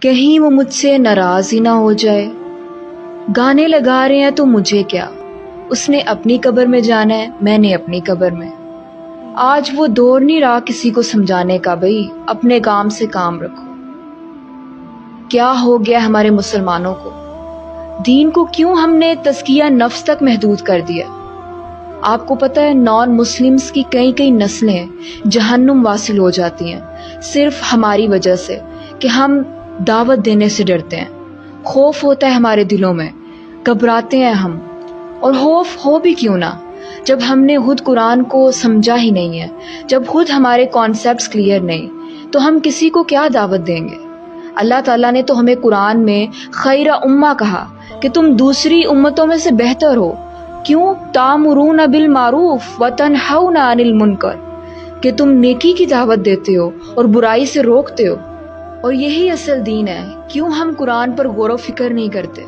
کہیں وہ مجھ سے ناراض ہی نہ ہو جائے۔ گانے لگا رہے ہیں تو مجھے کیا، اس نے اپنی قبر میں جانا ہے، میں نے اپنی قبر میں۔ آج وہ دور نہیں رہا کسی کو سمجھانے کا، بھئی اپنے کام سے کام رکھو۔ کیا ہو گیا ہمارے مسلمانوں کو؟ دین کو کیوں ہم نے تزکیہ نفس تک محدود کر دیا؟ آپ کو پتہ ہے نان مسلمز کی کئی نسلیں جہنم واصل ہو جاتی ہیں صرف ہماری وجہ سے کہ ہم دعوت دینے سے ڈرتے ہیں۔ خوف ہوتا ہے ہمارے دلوں میں، گھبراتے ہیں ہم، اور خوف ہو بھی کیوں نہ جب ہم نے خود قرآن کو سمجھا ہی نہیں ہے، جب خود ہمارے کانسیپٹس کلیئر نہیں، تو ہم کسی کو کیا دعوت دیں گے؟ اللہ تعالیٰ نے تو ہمیں قرآن میں خیر امہ کہا کہ تم دوسری امتوں میں سے بہتر ہو۔ کیوں؟ تامرون بالمعروف وتنہون عن المنکر، کہ تم نیکی کی دعوت دیتے ہو اور برائی سے روکتے ہو، اور یہی اصل دین ہے۔ کیوں ہم قرآن پر غور و فکر نہیں کرتے؟